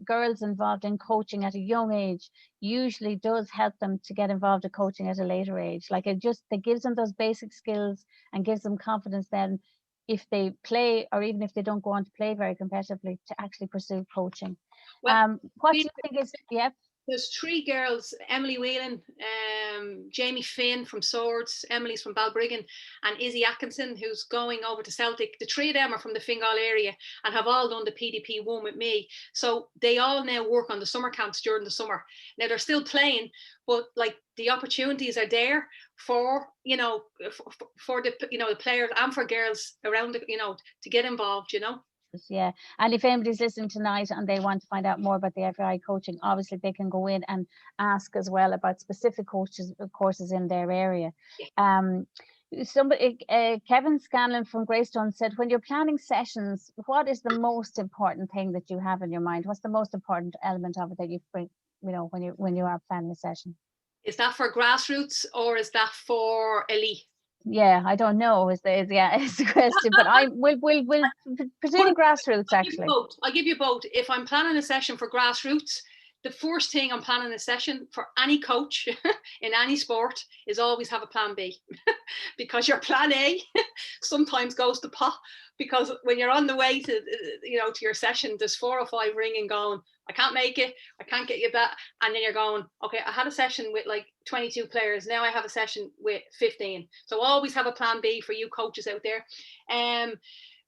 girls involved in coaching at a young age usually does help them to get involved in coaching at a later age. Like it gives them those basic skills and gives them confidence then, if they play, or even if they don't go on to play very competitively, to actually pursue coaching. Well, what do you think is, there's 3 girls, Emily Whelan, Jamie Finn from Swords, Emily's from Balbriggan, and Izzy Atkinson, who's going over to Celtic. The 3 of them are from the Fingal area and have all done the PDP1 with me. So they all now work on the summer camps during the summer. Now they're still playing, but like the opportunities are there for, you know, for the, you know, the players and for girls around the, you know, to get involved, you know. Yeah, and if anybody's listening tonight and they want to find out more about the FAI coaching, obviously they can go in and ask as well about specific courses in their area. Somebody, Kevin Scanlon from Greystone said, when you're planning sessions, what is the most important thing that you have in your mind? What's the most important element of it that you bring, you know, when you are planning a session? Is that for grassroots or is that for elite? Yeah, I don't know. Is the question, but we'll presume grassroots actually. I'll give you both. If I'm planning a session for grassroots, the first thing I'm planning a session for any coach in any sport is always have a plan B, because your plan A sometimes goes to pot, because when you're on the way to, you know, to your session, there's 4 or 5 ringing going, I can't make it, I can't get you back. And then you're going, okay, I had a session with like 22 players. Now I have a session with 15. So always have a plan B for you coaches out there.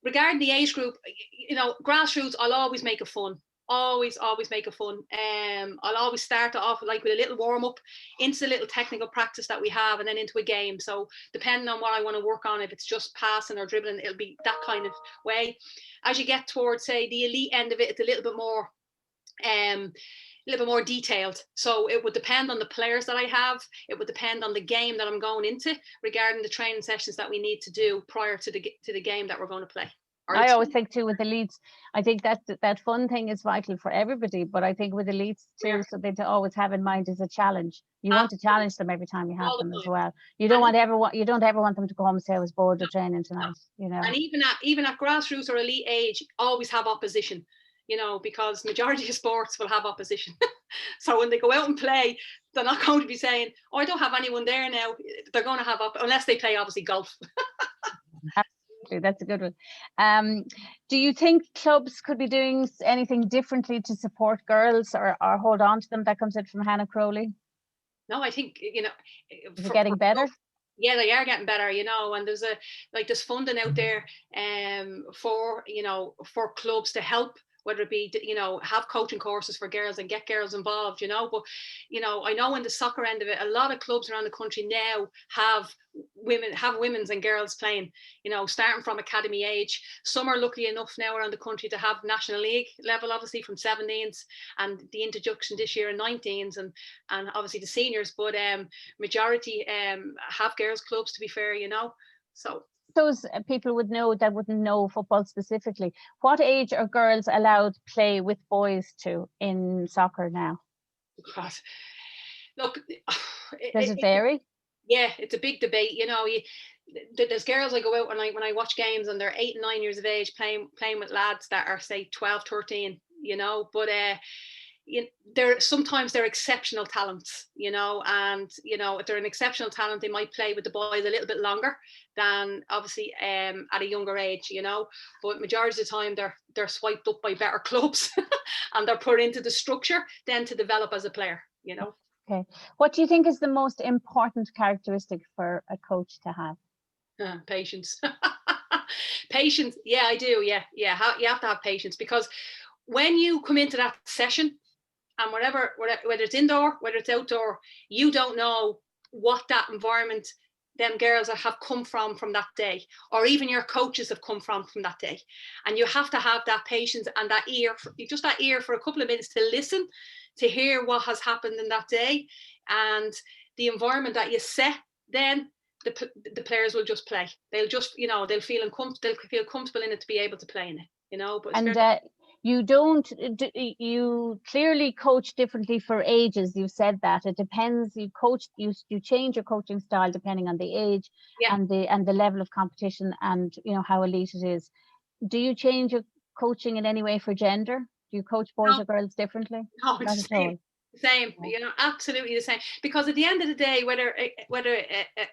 Regarding the age group, you know, grassroots, I'll always make it fun. Always make it fun. I'll always start off like with a little warm up into the little technical practice that we have, and then into a game. So depending on what I want to work on, if it's just passing or dribbling, it'll be that kind of way. As you get towards, say, the elite end of it, it's a little bit more detailed. So it would depend on the players that I have. It would depend on the game that I'm going into, regarding the training sessions that we need to do prior to the game that we're going to play. I always think too with elites, I think that fun thing is vital for everybody, but I think with elites too, so they to always have in mind is a challenge. You want to challenge them every time you have them as well. You don't ever want them to go home and say I was bored of training tonight, you know. And even at grassroots or elite age, always have opposition, you know, because majority of sports will have opposition. So when they go out and play, they're not going to be saying, oh, I don't have anyone there now. They're going to have unless they play obviously golf. That's a good one. Do you think clubs could be doing anything differently to support girls or hold on to them? That comes in from Hannah Crowley. No, I think, you know, is it getting better? Yeah, they are getting better, you know, and there's there's funding out there for, you know, for clubs to help, whether it be, you know, have coaching courses for girls and get girls involved, you know. But, you know, I know in the soccer end of it, a lot of clubs around the country now have women's and girls playing, you know, starting from academy age. Some are lucky enough now around the country to have National League level, obviously from 17s, and the introduction this year in 19s, and obviously the seniors. But majority have girls clubs, to be fair, you know. So those people would know that wouldn't know football specifically. What age are girls allowed to play with boys to in soccer now? God. Look, does it vary? Yeah, it's a big debate. You know, there's girls I go out when I watch games and they're 8 and 9 years of age playing with lads that are say 12, 13. You know, but sometimes they're exceptional talents, and if they're an exceptional talent, they might play with the boys a little bit longer than obviously at a younger age, but majority of the time they're swiped up by better clubs and they're put into the structure then to develop as a player. Okay, what do you think is the most important characteristic for a coach to have? Patience. Patience. Yeah, I do. Yeah. You have to have patience, because when you come into that session, and whether it's indoor, whether it's outdoor, you don't know what that environment them girls have come from that day, or even your coaches have come from that day. And you have to have that patience and that ear, just that ear for a couple of minutes to listen, to hear what has happened in that day, and the environment that you set. Then the players will just play. They'll just, they'll feel comfortable in it to be able to play in it. But and you clearly coach differently for ages. You said that it depends. You change your coaching style depending on the age, yeah, and the level of competition, and how elite it is. Do you change your coaching in any way for gender? Do you coach boys or girls differently? No, it's the same. Same, absolutely the same. Because at the end of the day, whether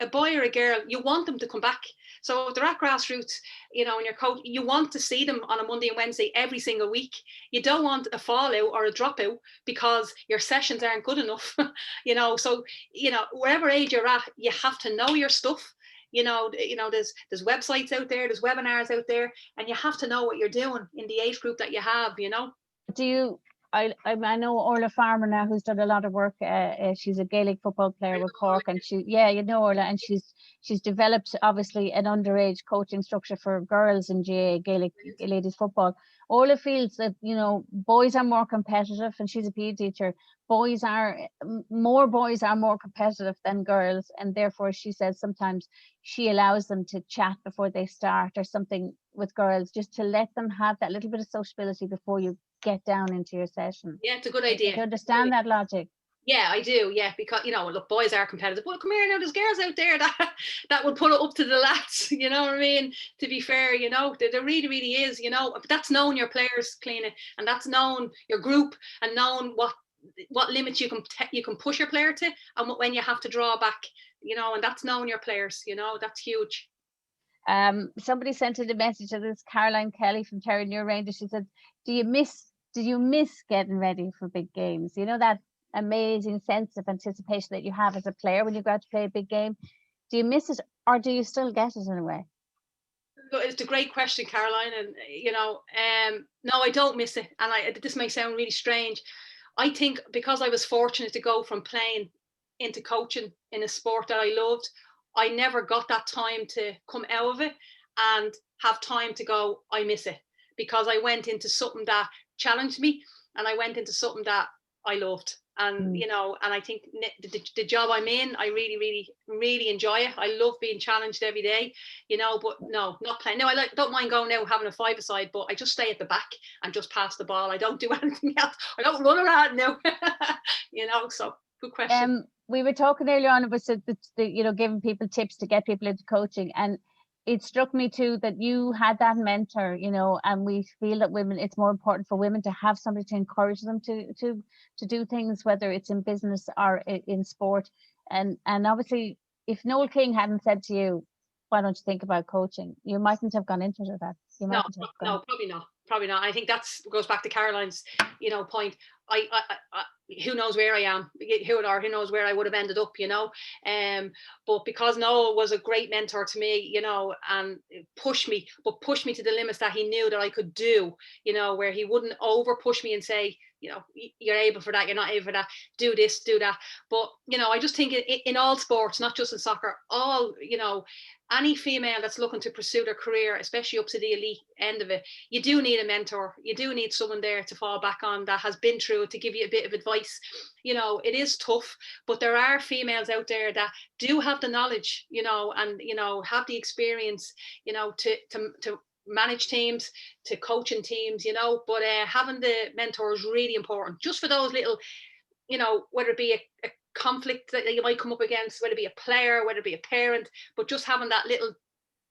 a boy or a girl, you want them to come back. So if they're at grassroots, and your coach, you want to see them on a Monday and Wednesday every single week. You don't want a fallout or a dropout because your sessions aren't good enough. So wherever age you're at, you have to know your stuff. There's websites out there, there's webinars out there, and you have to know what you're doing in the age group that you have. Do you? I know Orla Farmer now, who's done a lot of work. She's a Gaelic football player with Cork, and Orla, and she's developed obviously an underage coaching structure for girls in GA, Gaelic ladies football. Orla feels that boys are more competitive, and she's a PE teacher. More boys are more competitive than girls, and therefore she says sometimes she allows them to chat before they start or something with girls, just to let them have that little bit of sociability before you get down into your session. Yeah, it's a good idea. Do you understand that logic? Yeah, I do. Yeah, because look, boys are competitive. Well, come here now. There's girls out there that will put it up to the lads. You know what I mean? To be fair, there really, really is. But that's knowing your players, Cleena, and that's knowing your group, and knowing what limits you can push your player to, and when you have to draw back. And that's knowing your players. That's huge. Somebody sent in a message to this Caroline Kelly from Terry New Rangers. She said, "Do you miss getting ready for big games? That amazing sense of anticipation that you have as a player when you go out to play a big game. Do you miss it, or do you still get it in a way?" It's a great question, Caroline, and no, I don't miss it. And this may sound really strange. I think because I was fortunate to go from playing into coaching in a sport that I loved, I never got that time to come out of it and have time to go, I miss it, because I went into something that challenged me, and I went into something that I loved. And, and I think the job I'm in, I really, really, really enjoy it. I love being challenged every day, but no, not playing. No, don't mind going out having a five-a-side, but I just stay at the back and just pass the ball. I don't do anything else. I don't run around now, so good question. We were talking earlier on about giving people tips to get people into coaching, and it struck me too that you had that mentor, and we feel that it's more important for women to have somebody to encourage them to do things, whether it's in business or in sport. And obviously, if Noel King hadn't said to you, "Why don't you think about coaching?" you mightn't have gone into that. No, probably not. I think that goes back to Caroline's, point. I who knows where I am, who knows where I would have ended up, but because Noel was a great mentor to me, and pushed me to the limits that he knew that I could do, where he wouldn't over push me and say, you're able for that, you're not able for that, do this, do that. But, I just think in all sports, not just in soccer, any female that's looking to pursue their career, especially up to the elite end of it, you do need a mentor. You do need someone there to fall back on that has been through it, to give you a bit of advice. It is tough, but there are females out there that do have the knowledge, and, have the experience, to manage teams, to coaching teams, but having the mentor is really important, just for those little, whether it be a conflict that you might come up against, whether it be a player, whether it be a parent, but just having that little,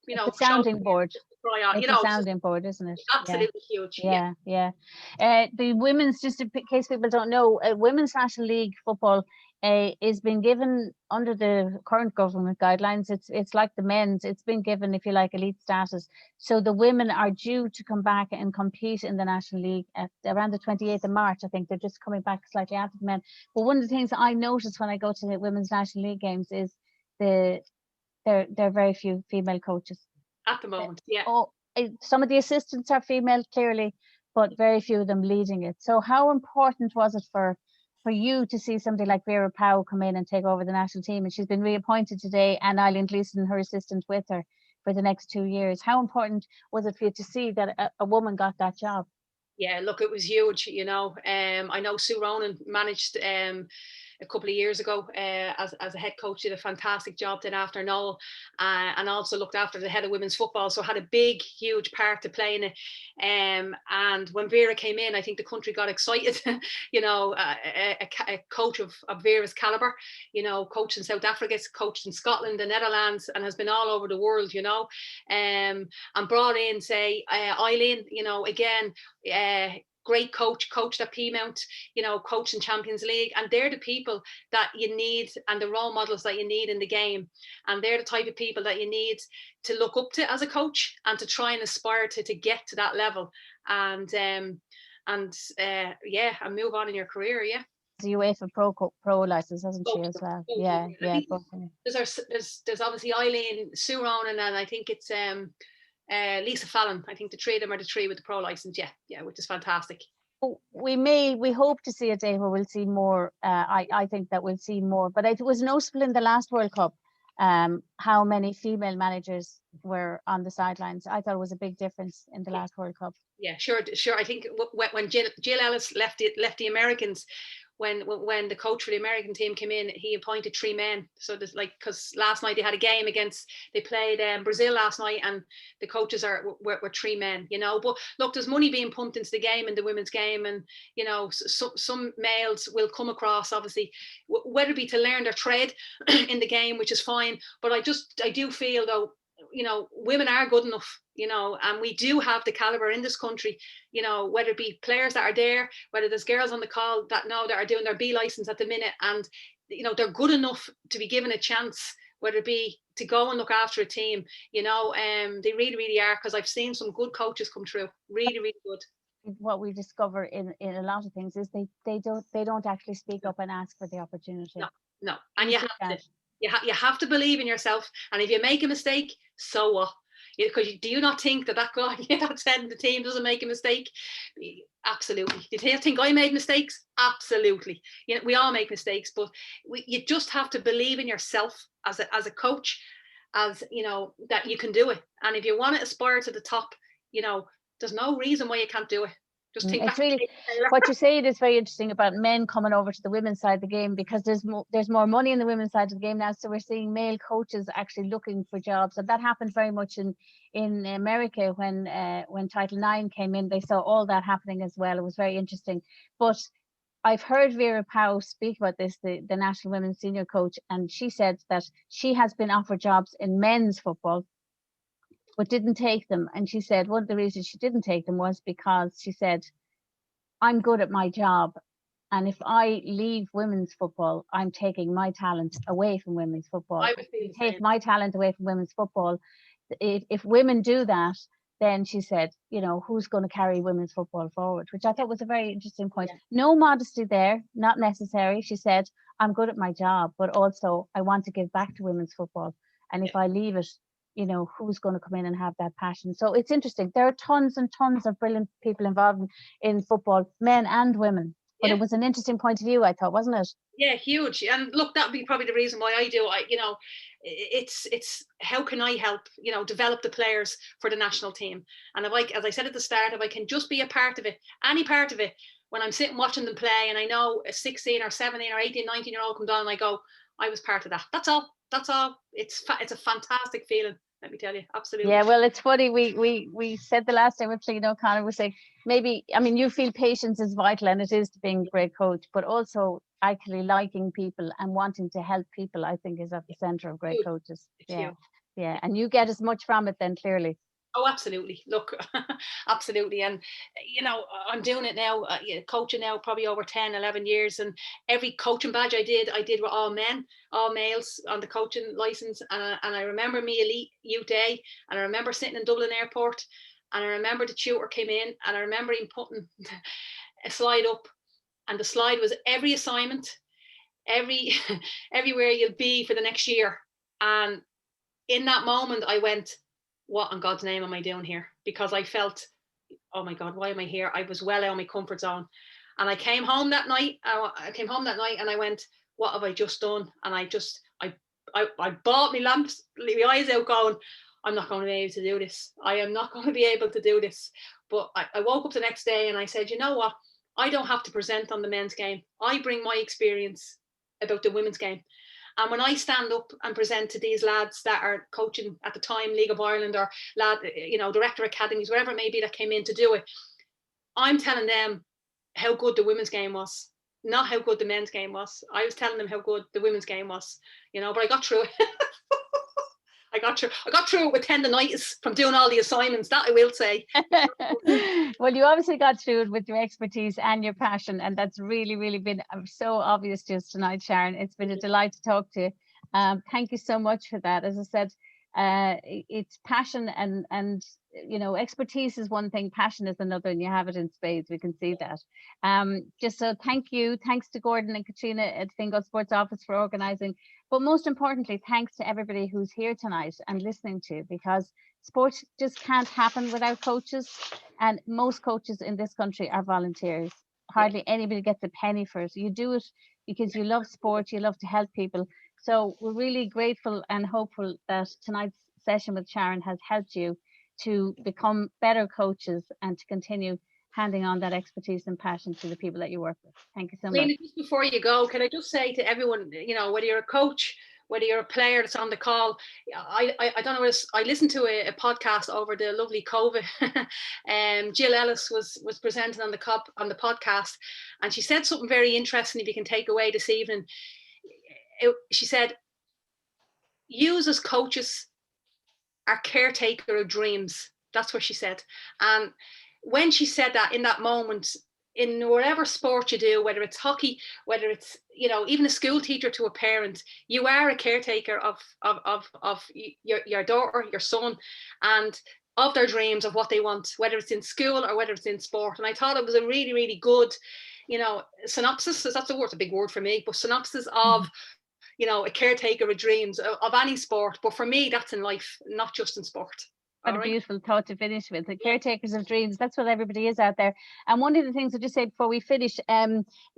the sounding board. cry on. It's You know, a sounding board, isn't it? absolutely huge. Yeah. The women's, just in case people don't know, Women's National League football is being given under the current government guidelines. It's like the men's. It's been given, if you like, elite status. So the women are due to come back and compete in the National League at around the 28th of March. I think they're just coming back slightly after the men. But one of the things that I notice when I go to the Women's National League games is there are very few female coaches. At the moment, yeah. Oh, some of the assistants are female, clearly, but very few of them leading it. So how important was it for you to see somebody like Vera Powell come in and take over the national team? And she's been reappointed today, and Eileen Gleeson, her assistant, with her for the next 2 years. How important was it for you to see that a woman got that job? Yeah, look, it was huge, you know. I know Sue Ronan managed a couple of years ago as a head coach, did a fantastic job then after Noel, and also looked after the head of women's football, so had a big, huge part to play in it. And when Vera came in, I think the country got excited. You know, a coach of Vera's caliber, you know, coached in South Africa, coached in Scotland, the Netherlands, and has been all over the world, you know, and brought in, say, Eileen, you know, again, great coached at Peamount, you know, coached in Champions League, and they're the people that you need and the role models that you need in the game, and they're the type of people that you need to look up to as a coach and to try and aspire to get to that level, and move on in your career. Yeah, The UEFA Pro license, hasn't she, as well? Yeah. There's obviously Eileen, Sue Ronan, and I think it's Lisa Fallon. I think the three of them are the three with the pro license. Yeah, which is fantastic. We hope to see a day where we'll see more. I think that we'll see more, but it was noticeable in the last World Cup how many female managers were on the sidelines. I thought it was a big difference in the last World Cup. Yeah, sure. I think when Jill Ellis left the Americans, when the coach for the American team came in, he appointed 3 men. So there's because last night they had a game they played Brazil last night, and the coaches were 3 men, you know. But look, there's money being pumped into the game, in the women's game, and you know, some males will come across, obviously, whether it be to learn their trade in the game, which is fine. But I do feel, though, you know, women are good enough, you know, and we do have the caliber in this country, you know, whether it be players that are there, whether there's girls on the call that are doing their B license at the minute, and you know, they're good enough to be given a chance, whether it be to go and look after a team, you know. They really are, because I've seen some good coaches come through, really good. What we discover in a lot of things is they don't actually speak up and ask for the opportunity. No, and you have to believe in yourself, and if you make a mistake, so what? Because do you not think that guy that's heading the team doesn't make a mistake? Absolutely. Do you think I made mistakes? Absolutely. You know, we all make mistakes, but you just have to believe in yourself as a coach, as you know, that you can do it. And if you want to aspire to the top, you know, there's no reason why you can't do it. Just think it's really what you say is very interesting about men coming over to the women's side of the game, because there's more money in the women's side of the game now. So we're seeing male coaches actually looking for jobs, and that happened very much in America when Title IX came in. They saw all that happening as well. It was very interesting. But I've heard Vera Powell speak about this, the national women's senior coach, and she said that she has been offered jobs in men's football, but didn't take them. And she said one of the reasons she didn't take them was because she said, I'm good at my job, and if I leave women's football, I'm taking my talent away from women's football. If I take my talent away from women's football, if women do that, then she said, you know, who's going to carry women's football forward? Which I thought was a very interesting point. Yeah. No modesty there, not necessary. She said, I'm good at my job, but also I want to give back to women's football. And if I leave it, you know, who's going to come in and have that passion? So it's interesting. There are tons and tons of brilliant people involved in football, men and women. But it was an interesting point of view, I thought, wasn't it? Yeah, huge. And look, that would be probably the reason why I do. You know, it's how can I help, you know, develop the players for the national team? And as I said at the start, if I can just be a part of it, any part of it, when I'm sitting watching them play, and I know a 16 or 17 or 18, 19-year-old comes on, and I go, I was part of that. That's all. It's a fantastic feeling, let me tell you. Absolutely. Yeah, well, it's funny. We said the last time with Clean O'Connor, we saying maybe, I mean, you feel patience is vital, and it is to being a great coach, but also actually liking people and wanting to help people, I think, is at the center of great coaches. Yeah, and you get as much from it then, clearly. Oh, absolutely. Look, absolutely. And, I'm doing it now, coaching now, probably over 10, 11 years. And every coaching badge I did with all men, all males on the coaching license. And I remember me elite youth day, and I remember sitting in Dublin airport, and I remember the tutor came in, and I remember him putting a slide up, and the slide was every assignment, everywhere you'll be for the next year. And in that moment, I went, what in God's name am I doing here? Because I felt, oh my God, why am I here? I was well out of my comfort zone. And I came home that night. And I went, what have I just done? And I bawled my eyes out going, I'm not going to be able to do this. I am not going to be able to do this. But I woke up the next day and I said, you know what? I don't have to present on the men's game. I bring my experience about the women's game. And when I stand up and present to these lads that are coaching at the time, League of Ireland, or director academies, wherever it may be, that came in to do it, I'm telling them how good the women's game was, not how good the men's game was. I was telling them how good the women's game was, but I got through it. I got through it with tendonitis from doing all the assignments, that I will say. Well, you obviously got through it with your expertise and your passion, and that's really, really been so obvious to us tonight, Sharon. It's been a delight to talk to you. Thank you so much for that. As I said, it's passion and expertise is one thing, passion is another, and you have it in spades. We can see that. Just so thank you. Thanks to Gordon and Katrina at Fingal Sports Office for organising. But most importantly, thanks to everybody who's here tonight and listening to, because sport just can't happen without coaches. And most coaches in this country are volunteers. Hardly anybody gets a penny for it. You do it because you love sport, you love to help people. So we're really grateful and hopeful that tonight's session with Sharon has helped you to become better coaches and to continue handing on that expertise and passion to the people that you work with. Thank you so much. Lena, just before you go, can I just say to everyone, whether you're a coach, whether you're a player that's on the call, I don't know, I listened to a podcast over the lovely COVID. Jill Ellis was presenting on the podcast, and she said something very interesting if you can take away this evening. She said, "Use as coaches are caretaker of dreams." That's what she said. And when she said that, in that moment, in whatever sport you do, whether it's hockey, whether it's even a school teacher to a parent, you are a caretaker of your daughter, your son, and of their dreams, of what they want, whether it's in school or whether it's in sport. And I thought it was a really, really good, synopsis. That's a word, a big word for me, but synopsis of a caretaker of dreams of any sport. But for me, that's in life, not just in sport. What a beautiful thought to finish with. The caretakers of dreams. That's what everybody is out there. And one of the things I'll just say before we finish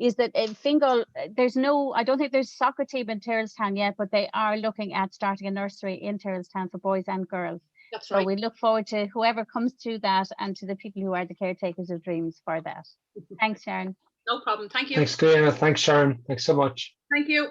is that in Fingal, I don't think there's a soccer team in Turlestown yet, but they are looking at starting a nursery in Turlestown for boys and girls. That's right. So we look forward to whoever comes to that and to the people who are the caretakers of dreams for that. Thanks, Sharon. No problem. Thank you. Thanks, Karina. Thanks, Sharon. Thanks so much. Thank you.